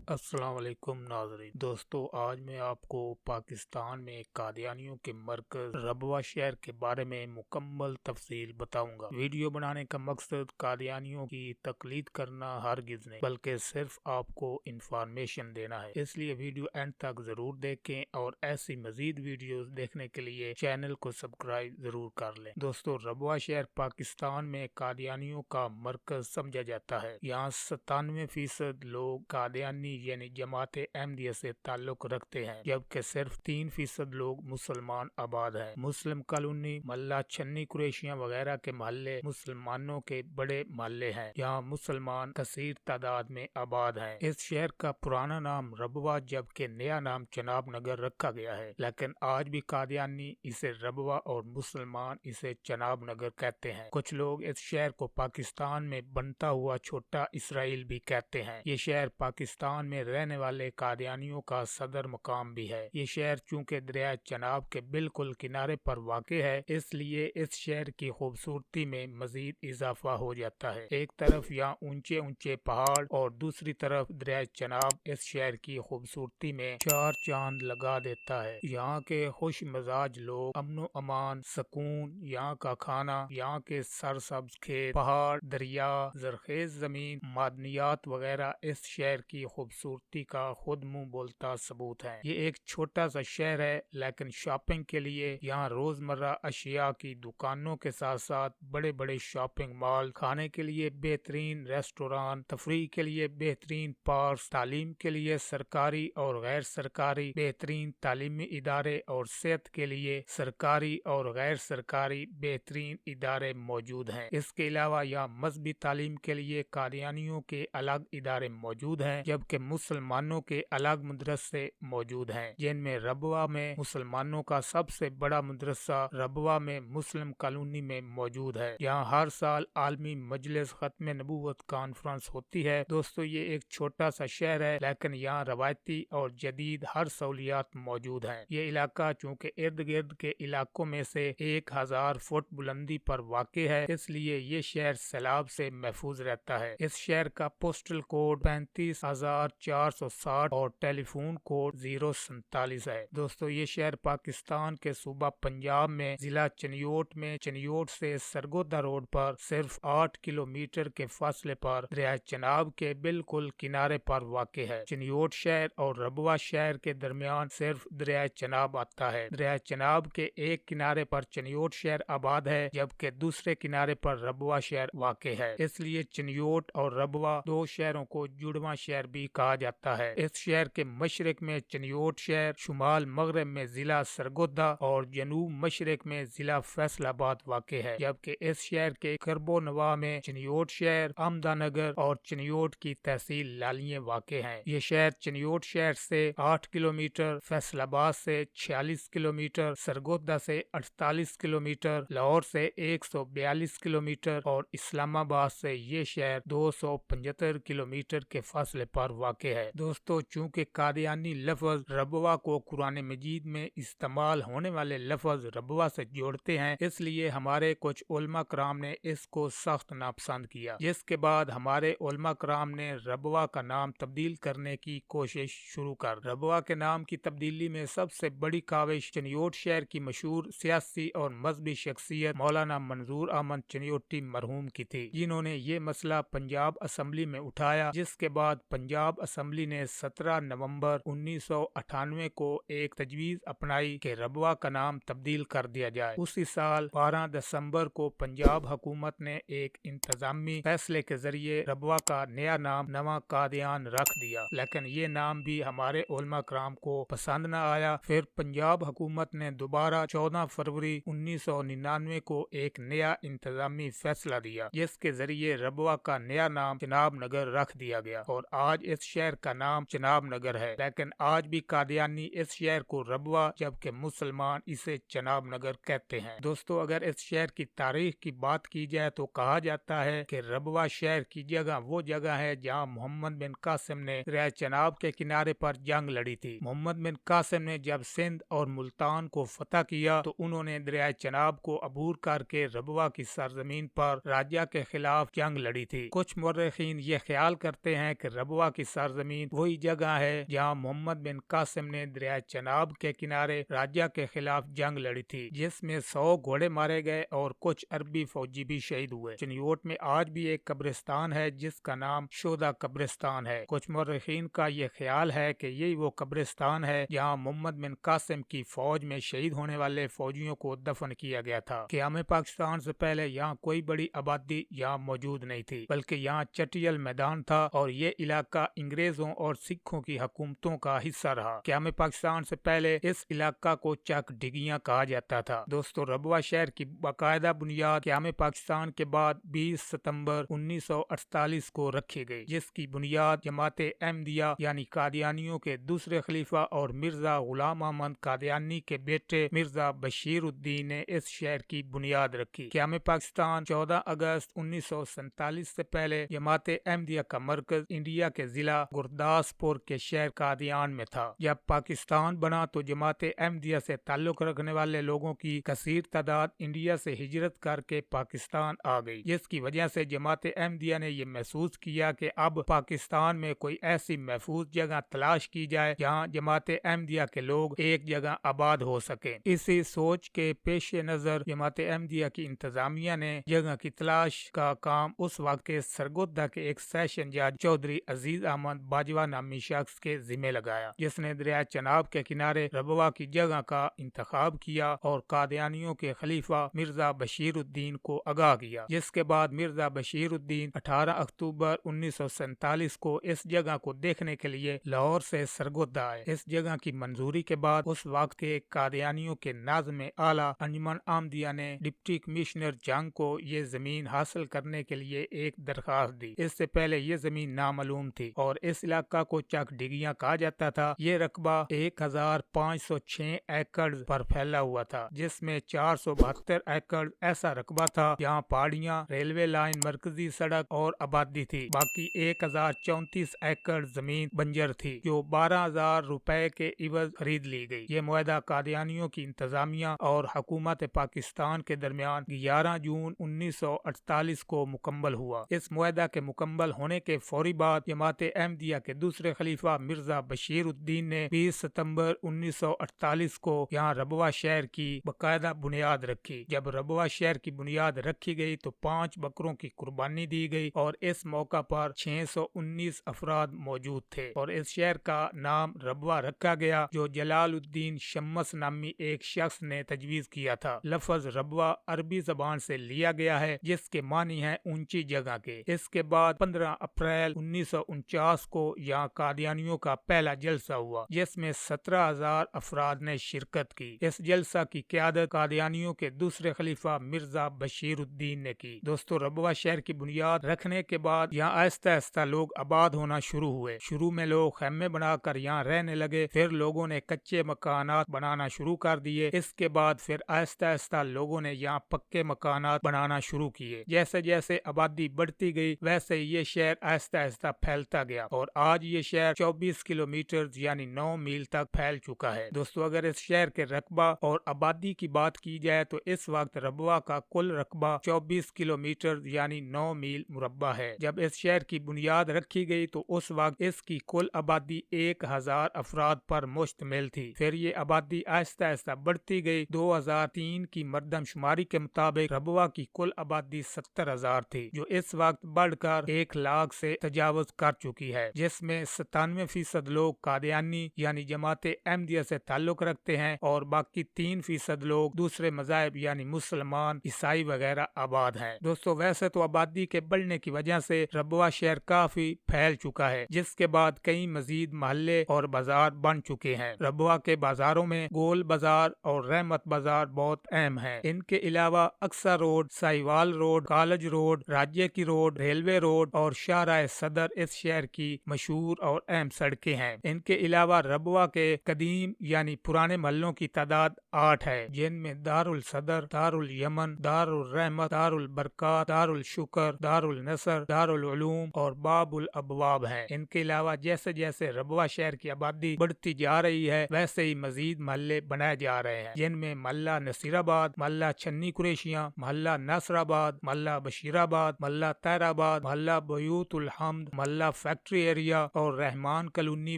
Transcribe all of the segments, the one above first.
अस्सलाम वालेकुम नाज़रीन। दोस्तों, आज मैं आपको पाकिस्तान में कादियानियों के मरकज़ रबवा शहर के बारे में मुकम्मल तफसील बताऊंगा। वीडियो बनाने का मकसद कादियानियों की तकलीद करना हरगिज़ नहीं, बल्कि सिर्फ आपको इंफॉर्मेशन देना है। इसलिए वीडियो एंड तक ज़रूर देखें और ऐसी मज़ीद वीडियोस देखने के लिए चैनल को सब्सक्राइब ज़रूर कर लें। दोस्तों, रबवा शहर पाकिस्तान में कादियानियों का मरकज़ समझा जाता है। यहाँ 97% लोग कादियानी यानी जमात अहमदिया से ताल्लुक रखते हैं, जबकि सिर्फ 3% लोग मुसलमान आबाद हैं। मुस्लिम कॉलोनी, मल्ला, छन्नी, कुरैशियां वगैरह के मोहल्ले मुसलमानों के बड़े मोहल्ले हैं। यहाँ मुसलमान कसीर तादाद में आबाद हैं। इस शहर का पुराना नाम रबवा जबकि नया नाम चनाब नगर रखा गया है, लेकिन आज भी कादियानी इसे रबवा और मुसलमान इसे चनाब नगर कहते हैं। कुछ लोग इस शहर को पाकिस्तान में बनता हुआ छोटा इसराइल भी कहते हैं। ये शहर पाकिस्तान में रहने वाले कादियानियों का सदर मुकाम भी है। ये शहर चूंकि दरिया चनाब के बिल्कुल किनारे पर वाक़े है, इसलिए इस शहर की खूबसूरती में मजीद इजाफा हो जाता है। एक तरफ यहाँ ऊंचे ऊंचे पहाड़ और दूसरी तरफ दरिया चनाब इस शहर की खूबसूरती में चार चांद लगा देता है। यहाँ के खुश मिजाज लोग, अमनो अमान, सुकून, यहाँ का खाना, यहाँ के सरसब्ज खेत, पहाड़, दरिया, जरखेज जमीन, मादनियात वगैरह इस शहर की खूबसूरती का खुद मुंह बोलता सबूत है। ये एक छोटा सा शहर है, लेकिन शॉपिंग के लिए यहाँ रोजमर्रा अशिया की दुकानों के साथ साथ बड़े बड़े शॉपिंग मॉल, खाने के लिए बेहतरीन रेस्टोरेंट, तफरीह के लिए बेहतरीन पार्क, तालीम के लिए सरकारी और गैर सरकारी बेहतरीन तालीमी इदारे और सेहत के लिए सरकारी और गैर सरकारी बेहतरीन इदारे मौजूद हैं। इसके अलावा यहाँ मजहबी तालीम के लिए कादियानियों के अलग इदारे मौजूद हैं, जबकि मुसलमानों के अलग मदरसे मौजूद हैं, जिनमें रबवा में मुसलमानों का सबसे बड़ा मदरसा रबवा में मुस्लिम कॉलोनी में मौजूद है। यहाँ हर साल आलमी मजलिस खत्म नबूवत कॉन्फ्रेंस होती है। दोस्तों, ये एक छोटा सा शहर है, लेकिन यहाँ रवायती और जदीद हर सहूलियात मौजूद हैं। ये इलाका चूँकि इर्द गिर्द के इलाकों में से 1000 फुट बुलंदी पर वाक़े है, इसलिए ये शहर सैलाब से महफूज रहता है। इस शहर का पोस्टल कोड 35,460 और टेलीफोन कोड 047 है। दोस्तों, ये शहर पाकिस्तान के सूबा पंजाब में जिला चनियोट में चनियोट से सरगोदा रोड पर सिर्फ 8 किलोमीटर के फासले पर दरिया चनाब के बिल्कुल किनारे पर वाक़े है। चनियोट शहर और रबवा शहर के दरमियान सिर्फ दरिया चनाब आता है। दरिया चनाब के एक किनारे पर चनियोट शहर आबाद है, जबकि दूसरे किनारे पर रबवा शहर वाक़े है। इसलिए चनियोट और रबवा दो शहरों को जुड़वा शहर भी कहा जाता है। इस शहर के मशरक में चनियोट शहर, शुमाल मगरब में जिला सरगोदा और जनूब मशरक में जिला फैसलाबाद वाक़े है, जबकि इस शहर के करबो नवा में चनियोट शहर, अहमदानगर और चनियोट की तहसील लालिये वाक़े हैं। ये शहर चनियोट शहर से 8 किलोमीटर, फैसलाबाद से 46 किलोमीटर, सरगोदा से 48 किलोमीटर, लाहौर से 142 किलोमीटर और इस्लामाबाद से ये शहर 275 किलोमीटर के फासले पर वाक़े है। दोस्तों, चूँकि कादियानी लफ्ज़ रबवा को कुरान मजीद में इस्तेमाल होने वाले लफ्ज़ रबवा से जोड़ते हैं, इसलिए हमारे कुछ उलमा कराम ने इसको सख्त नापसंद किया, जिसके बाद हमारे उलमा कराम ने रबवा का नाम तब्दील करने की कोशिश शुरू कर। रबवा के नाम की तब्दीली में सबसे बड़ी काविश चनियोट शहर की मशहूर सियासी और मजहबी शख्सियत मौलाना मंजूर अहमद चनियोटी मरहूम की थी, जिन्होंने ये मसला पंजाब असम्बली में उठाया, जिसके बाद पंजाब असम्बली ने 17 नवंबर 1998 को एक तजवीज अपनाई कि रबवा का नाम तब्दील कर दिया जाए। उसी साल 12 दिसंबर को पंजाब हुकूमत ने एक इंतजामी फैसले के जरिए रबवा का नया नाम नवा कादियान रख दिया, लेकिन ये नाम भी हमारे उलमा कराम को पसंद न आया। फिर पंजाब हुकूमत ने दोबारा 14 फरवरी 1999 को एक नया इंतजामी फैसला दिया, जिसके जरिए रबवा का नया नाम चनाब नगर रख दिया गया और आज इस शहर का नाम चनाब नगर है। लेकिन आज भी कादियानी इस शहर को रबवा जबकि मुसलमान इसे चनाब नगर कहते हैं। दोस्तों, अगर इस शहर की तारीख की बात की जाए तो कहा जाता है कि रबवा शहर की जगह वो जगह है जहाँ मोहम्मद बिन कासिम ने दरिया चनाब के किनारे पर जंग लड़ी थी। मोहम्मद बिन कासिम ने जब सिंध और मुल्तान को फतह किया तो उन्होंने दरिया चनाब को अबूर करके रबवा की सरजमीन पर राजा के खिलाफ जंग लड़ी थी। कुछ मुर्रिखीन ये ख्याल करते हैं कि रबवा की सरजमीन वही जगह है जहाँ मोहम्मद बिन कासिम ने दरिया चनाब के किनारे राजा के खिलाफ जंग लड़ी थी, जिसमें 100 घोड़े मारे गए और कुछ अरबी फौजी भी शहीद हुए। चिन्योट में आज भी एक कब्रिस्तान है जिसका नाम शोदा कब्रिस्तान है। कुछ मुर्रिखीन का ये ख्याल है कि यही वो कब्रिस्तान है जहाँ मोहम्मद बिन कासिम की फौज में शहीद होने वाले फौजियों को दफन किया गया था। क़याम पाकिस्तान से पहले यहाँ कोई बड़ी आबादी यहाँ मौजूद नहीं थी, बल्कि यहाँ चटियल मैदान था और ये इलाका अंग्रेजों और सिखों की हुकूमतों का हिस्सा रहा। क़याम पाकिस्तान से पहले इस इलाका को चक डिगियां कहा जाता था। दोस्तों, रबवा शहर की बाकायदा बुनियाद क़याम पाकिस्तान के बाद 20 सितंबर 1948 को रखी गई, जिसकी बुनियाद जमाते अहमदिया यानी कादियानियों के दूसरे खलीफा और मिर्जा गुलाम अहमद कादियानी के बेटे मिर्जा बशीरुद्दीन ने इस शहर की बुनियाद रखी। क़याम पाकिस्तान 14 अगस्त 1947 से पहले जमाते अहमदिया का मरकज इंडिया के जिला गुरदासपुर के शहर कादियान में था। जब पाकिस्तान बना तो जमाते अहमदिया से ताल्लुक रखने वाले लोगों की कसीर तादाद इंडिया से हिजरत करके पाकिस्तान आ गई, जिसकी वजह से जमाते अहमदिया ने ये महसूस किया कि अब पाकिस्तान में कोई ऐसी महफूज जगह तलाश की जाए जहाँ जमाते अहमदिया के लोग एक जगह आबाद हो सके। इसी सोच के पेश नजर जमाते अहमदिया की इंतजामिया ने जगह की तलाश का काम उस वक्त के सरगोदा के एक सेशन जज चौधरी अजीज अहमद बाजवा नामी शख्स के जिम्मे लगाया, जिसने दरिया चनाब के किनारे रबवा की जगह का इंतखाब किया और कादियानियों के खलीफा मिर्जा बशीरुद्दीन को आगाह किया। जिसके बाद मिर्जा बशीरुद्दीन 18 अक्टूबर 1947 को इस जगह को देखने के लिए लाहौर से सरगोदा आए। इस जगह की मंजूरी के बाद उस वक्त के कादियानियों के नाज़िम आला अंजुमन अहमदिया ने डिप्टी कमिश्नर जंग को ये जमीन हासिल करने के लिए एक दरखास्त दी। इससे पहले ये जमीन नामालूम थी और इस इलाका को चक डिगियां कहा जाता था। ये रकबा 1506 एकड़ पर फैला हुआ था, जिसमें 472 एकड़ ऐसा रकबा था जहाँ पहाड़ियाँ, रेलवे लाइन, मरकजी सड़क और आबादी थी। बाकी 1034 एकड़ जमीन बंजर थी, जो 12,000 रुपए के इवज खरीद ली गई। ये मुआहदा कादियानियों की इंतजामिया और हुकूमत पाकिस्तान के दरमियान 11 जून 1948 को मुकम्मल हुआ। इस मुआहदा के मुकम्मल होने के फौरी बाद जमाते अहमदिया के दूसरे खलीफा मिर्जा बशीरुद्दीन ने 20 सितंबर 1948 को यहाँ रबवा शहर की बाकायदा बुनियाद रखी। जब रबवा शहर की बुनियाद रखी गई तो 5 बकरों की कुर्बानी दी गई और इस मौका पर 619 अफराद मौजूद थे और इस शहर का नाम रबवा रखा गया, जो जलालुद्दीन शम्मस नामी एक शख्स ने तजवीज किया था। लफ्ज रबवा अरबी जबान से लिया गया है, जिसके मानी है ऊंची जगह के। इसके बाद 15 अप्रैल 1949 को यहाँ कादियानियों का पहला जलसा हुआ, जिसमें 17,000 अफराद ने शिरकत की। इस जलसा की क़यादत कादियानियों के दूसरे खलीफा मिर्जा बशीरुद्दीन ने की। दोस्तों, रबवा शहर की बुनियाद रखने के बाद यहाँ आहिस्ता आहिस्ता लोग आबाद होना शुरू हुए। शुरू में लोग खैमे बनाकर यहाँ रहने लगे, फिर लोगों ने कच्चे मकानात बनाना शुरू कर दिए। इसके बाद फिर आहिस्ता आहिस्ता लोगों ने यहाँ पक्के मकानात बनाना शुरू किए। जैसे जैसे आबादी बढ़ती गई वैसे ये शहर आहिस्ता आहिस्ता फैलता गया और आज ये शहर 24 किलोमीटर यानी 9 मील तक फैल चुका है। दोस्तों, अगर इस शहर के रकबा और आबादी की बात की जाए तो इस वक्त रबवा का कुल रकबा 24 किलोमीटर यानी 9 मील मुरब्बा है। जब इस शहर की बुनियाद रखी गई तो उस वक्त इसकी कुल आबादी 1000 अफराद पर मुश्तमिल थी। फिर ये आबादी आहिस्ता आहिस्ता बढ़ती गई। 2003 की मरदमशुमारी के मुताबिक रबवा की कुल आबादी 70,000 थी, जो इस वक्त बढ़कर 1 लाख से तजावुज कर चुकी है, जिसमें 97% लोग कादियानी यानी जमाते अहमदिया से ताल्लुक रखते हैं और बाकी 3% लोग दूसरे मज़ाहिब यानी मुसलमान, ईसाई वगैरह आबाद हैं। दोस्तों, वैसे तो आबादी के बढ़ने की वजह से रबवा शहर काफी फैल चुका है, जिसके बाद कई मजीद महल्ले और बाजार बन चुके हैं। रबवा के बाजारों में गोल बाजार और रहमत बाजार बहुत अहम है। इनके अलावा Aqsa road, Sahiwal road, college road, राज्य की रोड, रेलवे रोड और शाहराह सदर इस शहर की मशहूर और अहम सड़कें हैं। इनके अलावा रबवा के कदीम यानी पुराने महलों की तादाद 8 है, जिनमें दारुल सदर, दारुल यमन, दारुल रहमत, दारुल बरकत, दारुल शुक्र, दारुल नसर, दारुल उलूम और बाबुल अबवाब हैं। इनके अलावा जैसे जैसे रबवा शहर की आबादी बढ़ती जा रही है वैसे ही मजीद महल्ले बनाए जा रहे हैं, जिनमें महल्ला नसीराबाद, महल्ला छन्नी कुरैशियाँ, महल्ला नसराबाद, महल्ला बशीराबाद, महल्ला तैराबाद, महल्ला बयूतुल हम्द, महल्ला फैक्ट्री फैक्ट्री एरिया और रहमान कॉलोनी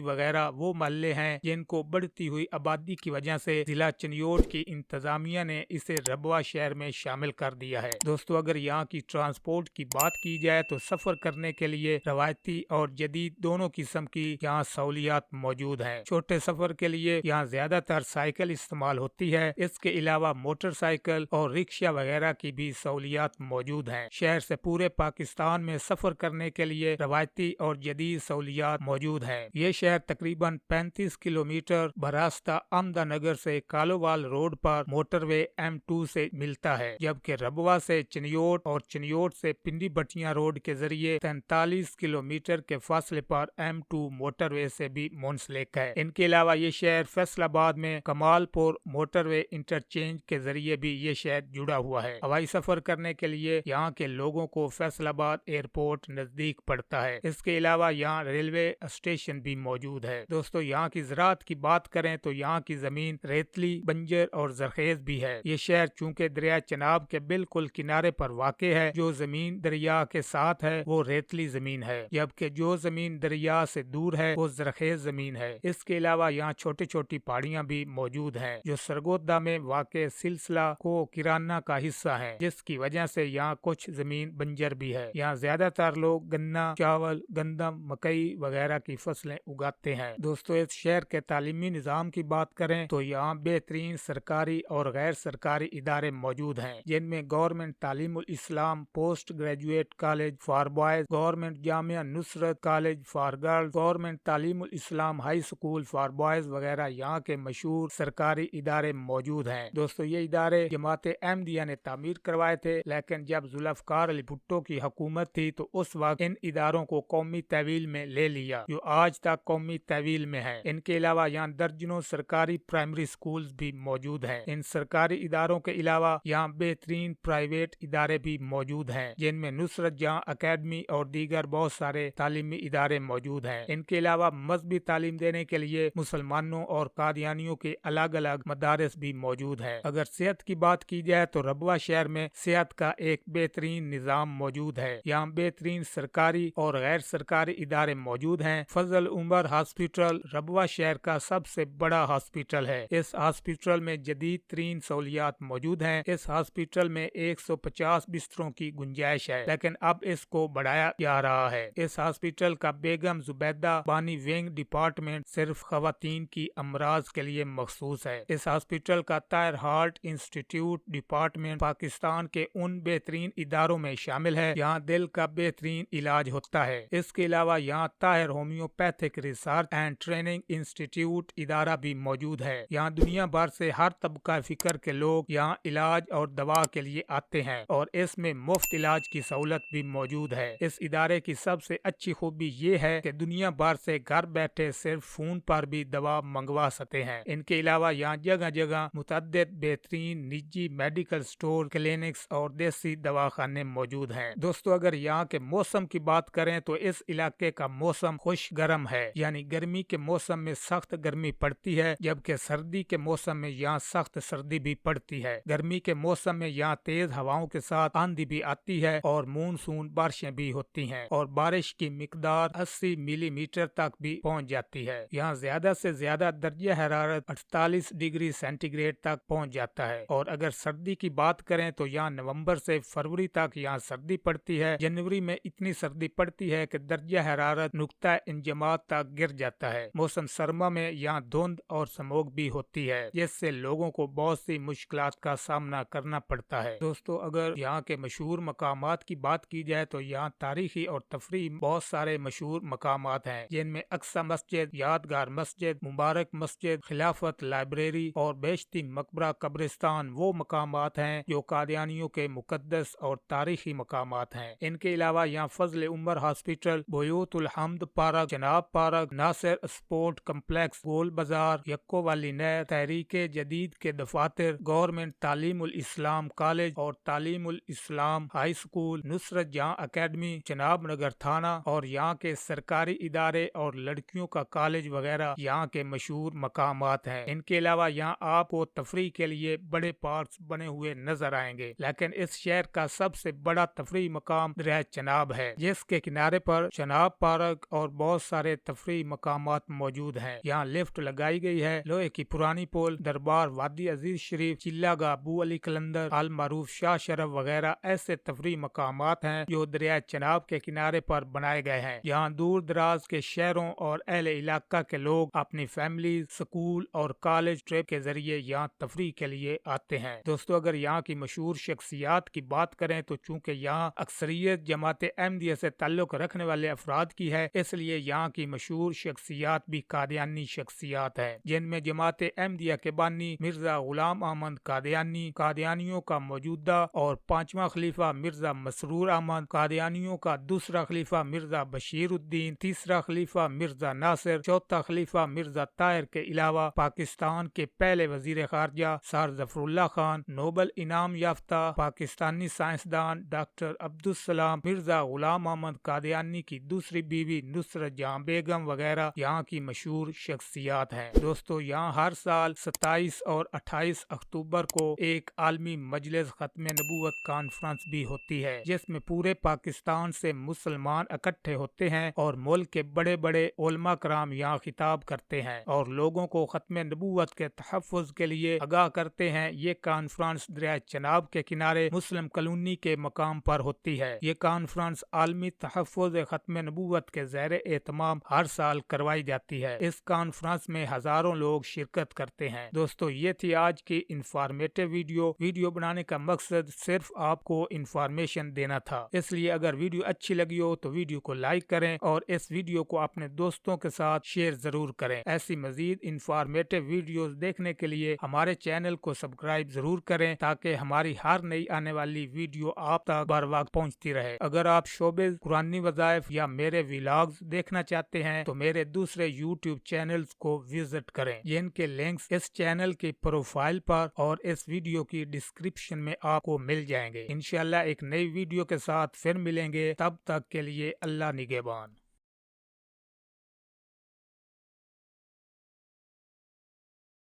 वगैरह वो महल्ले हैं जिनको बढ़ती हुई आबादी की वजह से जिला चिन्योट की इंतजामिया ने इसे रबवा शहर में शामिल कर दिया है। दोस्तों, अगर यहाँ की ट्रांसपोर्ट की बात की जाए तो सफर करने के लिए रवायती और जदीद दोनों किस्म की यहाँ सहूलियात मौजूद हैं। छोटे सफर के लिए यहाँ ज्यादातर साइकिल इस्तेमाल होती है। इसके अलावा मोटरसाइकिल और रिक्शा वगैरह की भी सहूलियात मौजूद हैं। शहर से पूरे पाकिस्तान में सफर करने के लिए रवायती और जदीद सहूलियात मौजूद हैं। ये शहर तकरीबन 35 किलोमीटर बरास्ता अहमदानगर से कालोवाल रोड पर मोटरवे M2 से मिलता है, जबकि रबवा से चिन्योट और चिन्योट से पिंडी बटिया रोड के जरिए 43 किलोमीटर के फासले पर M2 मोटरवे से भी मुंसलिक है। इनके अलावा ये शहर फैसलाबाद में कमालपुर मोटरवे इंटरचेंज के जरिए भी ये शहर जुड़ा हुआ है। हवाई सफर करने के लिए यहाँ के लोगों को फैसलाबाद एयरपोर्ट नजदीक पड़ता है। इसके अलावा यहाँ रेलवे स्टेशन भी मौजूद है। दोस्तों, यहाँ की ज़राअत की बात करें तो यहाँ की जमीन रेतली, बंजर और जरखेज भी है। ये शहर चूंकि दरिया चनाब के बिल्कुल किनारे पर वाक़े है, जो जमीन दरिया के साथ है वो रेतली जमीन है, जबकि जो जमीन दरिया से दूर है वो जरखेज जमीन है। इसके अलावा यहाँ छोटी छोटी पहाड़ियाँ भी मौजूद हैं जो सरगोदा में वाक़े सिलसिला को किराना का हिस्सा है, जिसकी वजह से यहाँ कुछ जमीन बंजर भी है। यहाँ ज्यादातर लोग गन्ना, चावल, गंदम, मकई वगैरह की फसलें उगाते हैं। दोस्तों, इस शहर के तालीमी निज़ाम की बात करें तो यहाँ बेहतरीन सरकारी और गैर सरकारी इदारे मौजूद हैं, जिनमें government तालीमुल Islam post graduate college for boys, government Jamia Nusrat college for girls, government तालीमुल Islam high school for boys वगैरह यहाँ के मशहूर सरकारी इदारे मौजूद हैं। दोस्तों, ये इदारे जमात अहमदिया ने तामीर करवाए थे, लेकिन जब जुल्फ़िकार अली भुट्टो की हुकूमत थी तो उस वक्त इन इदारों को कौमी तहवील में ले लिया, जो आज तक कौमी तहवील में है। इनके अलावा यहाँ दर्जनों सरकारी प्राइमरी स्कूल्स भी मौजूद हैं। इन सरकारी इदारों के अलावा यहाँ बेहतरीन प्राइवेट इदारे भी मौजूद हैं, जिनमें नुसरत जहां अकेडमी और दीगर बहुत सारे तालीमी इदारे मौजूद हैं। इनके अलावा मजहबी तालीम देने के लिए मुसलमानों और कादियानियों के अलग अलग मदारस भी मौजूद हैं। अगर सेहत की बात की जाए तो रबवा शहर में सेहत का एक बेहतरीन निज़ाम मौजूद है। यहाँ बेहतरीन सरकारी और गैर सरकारी इदारे मौजूद हैं। फजल उमर हॉस्पिटल रबवा शहर का सबसे बड़ा हॉस्पिटल है। इस हॉस्पिटल में जदीद तरीन सहूलियात मौजूद हैं। इस हॉस्पिटल में 150 बिस्तरों की गुंजाइश है, लेकिन अब इसको बढ़ाया जा रहा है। इस हॉस्पिटल का बेगम जुबैदा बानी विंग डिपार्टमेंट सिर्फ खवातीन की अमराज के लिए मखसूस है। इस हॉस्पिटल का Tahir heart institute department Pakistan के उन बेहतरीन इदारों में शामिल है यहाँ दिल का बेहतरीन इलाज होता है। इसके अलावा यहाँ Tahir homeopathic research and training institute इदारा भी मौजूद है। यहाँ दुनिया भर से हर तबका फिक्र के लोग यहाँ इलाज और दवा के लिए आते हैं और इसमें मुफ्त इलाज की सहूलत भी मौजूद है। इस इदारे की सबसे अच्छी खूबी ये है कि दुनिया भर से घर बैठे सिर्फ फोन पर भी दवा मंगवा सकते हैं। इनके अलावा यहाँ जगह जगह मुतअद्दिद बेहतरीन निजी मेडिकल स्टोर, क्लिनिक्स और देसी दवाखाने मौजूद हैं। दोस्तों, अगर यहाँ के मौसम की बात करें तो इस इलाके का मौसम खुश गर्म है, यानी गर्मी के मौसम में सख्त गर्मी पड़ती है, जबकि सर्दी के मौसम में यहाँ सख्त सर्दी भी पड़ती है। गर्मी के मौसम में यहाँ तेज हवाओं के साथ आंधी भी आती है और मानसून बारिशें भी होती हैं और बारिश की मिकदार 80 मिलीमीटर तक भी पहुँच जाती है। यहाँ ज्यादा से ज्यादा दर्जा हरारत 48 डिग्री सेंटीग्रेड तक पहुँच जाता है। और अगर सर्दी की बात करें तो यहाँ नवंबर से फरवरी तक यहाँ सर्दी पड़ती है। जनवरी में इतनी सर्दी पड़ती है कि दर्जा हरारत नुक्ता इंजमात तक गिर जाता है। मौसम सरमा में यहाँ धुंध और स्मोक भी होती है, जिससे लोगों को बहुत सी मुश्किलात का सामना करना पड़ता है। दोस्तों, अगर यहाँ के मशहूर मकामात की बात की जाए तो यहाँ तारीखी और तफरी बहुत सारे मशहूर मकामात हैं, जिनमें अक्सा मस्जिद, यादगार मस्जिद, मुबारक मस्जिद, खिलाफत लाइब्रेरी और बेशती मकबरा कब्रिस्तान वो मकामात हैं जो कादियानियों के मुकद्दस और तारीखी मकामात हैं। इनके अलावा यहाँ फजल उमर हॉस्पिटल, बयूतुल हम्द पार्क, जनाब पार्क, नासिर स्पोर्ट कम्प्लेक्स, गोल बाजार, यक्को वाली नहर, तहरीके जदीद के दफातर, गवर्नमेंट तालीमुल इस्लाम कॉलेज और तालीमुल इस्लाम हाई स्कूल, नुसरत जहां अकेडमी, जनाब नगर थाना और यहाँ के सरकारी इदारे और लड़कियों का कॉलेज वगैरह यहाँ के मशहूर मकामात हैं। इनके अलावा यहाँ आपको तफरी के लिए बड़े पार्क बने हुए नजर आएंगे, लेकिन इस शहर का सबसे बड़ा तफरी मकाम दरिया चनाब है, जिसके किनारे पर चनाब तालाब, पार्क और बहुत सारे तफरीही मकामात मौजूद हैं। यहाँ लिफ्ट लगाई गई है। लोहे की पुरानी पुल, दरबार, वादी अजीज शरीफ, चिल्लागा, अबू अली कलंदर, अल मारूफ, शाह शरफ वगैरह ऐसे तफरीही मकामात हैं जो दरिया चनाब के किनारे पर बनाए गए हैं। यहाँ दूर दराज के शहरों और अहले इलाका के लोग अपनी फैमिली, स्कूल और कॉलेज ट्रिप के जरिए यहाँ तफरीह के लिए आते हैं। दोस्तों, अगर यहाँ की मशहूर शख्सियात की बात करें तो चूँकि यहाँ अक्सरियत जमात अहमदिया से ताल्लुक रखने वाले अफराद की है, इसलिए यहाँ की मशहूर शख्सियात भी कादियानी शख्सियात है, जिनमें जमात अहमदिया के बानी मिर्जा गुलाम अहमद कादियानी, कादियानियों का मौजूदा और 5वां खलीफा मिर्जा मसरूर अहमद, कादियानियों का दूसरा खलीफा मिर्जा बशीरुद्दीन, तीसरा खलीफा मिर्जा नासिर, चौथा खलीफा मिर्जा ताहिर के अलावा पाकिस्तान के पहले वजीर खारजा सर जफरुल्लाह खान, नोबल इनाम याफ्ता पाकिस्तानी साइंसदान डॉक्टर अब्दुल सलाम, मिर्जा गुलाम अहमद कादियानी की दूसरी बीवी नुसरत जहां बेगम वगैरह यहाँ की मशहूर शख्सियात हैं। दोस्तों, यहाँ हर साल 27 और 28 अक्टूबर को एक आलमी मजलिस खत्म नबूवत कॉन्फ्रेंस भी होती है, जिसमें पूरे पाकिस्तान से मुसलमान इकट्ठे होते हैं और मुल्क के बड़े बड़े उलमा कराम यहाँ खिताब करते हैं और लोगों को खत्म नबूवत के तहफ़्फ़ुज़ के लिए आगाह करते हैं। ये कॉन्फ्रेंस दरिया चनाब के किनारे मुस्लिम कॉलोनी के मकाम पर होती है। ये कॉन्फ्रेंस आलमी तहफ़्फ़ुज़ खत्म नबूवत के ज़ेर एहतमाम हर साल करवाई जाती है। इस कॉन्फ्रेंस में हजारों लोग शिरकत करते हैं। दोस्तों, ये थी आज की इंफॉर्मेटिव वीडियो बनाने का मकसद सिर्फ आपको इंफॉर्मेशन देना था, इसलिए अगर वीडियो अच्छी लगी हो तो वीडियो को लाइक करें और इस वीडियो को अपने दोस्तों के साथ शेयर जरूर करें। ऐसी मजीद इंफॉर्मेटिव वीडियोस देखने के लिए हमारे चैनल को सब्सक्राइब जरूर करें ताकि हमारी हर नई आने वाली वीडियो आप तक बर वक्त पहुँचती रहे। अगर आप शोबे कुरानी वज़ाइफ या मेरे व्लॉग्स देखना चाहते हैं तो मेरे दूसरे यूट्यूब चैनल्स को विजिट करें, जिनके लिंक्स इस चैनल की प्रोफाइल पर और इस वीडियो की डिस्क्रिप्शन में आपको मिल जाएंगे। इंशाल्लाह एक नई वीडियो के साथ फिर मिलेंगे, तब तक के लिए अल्लाह निगहबान।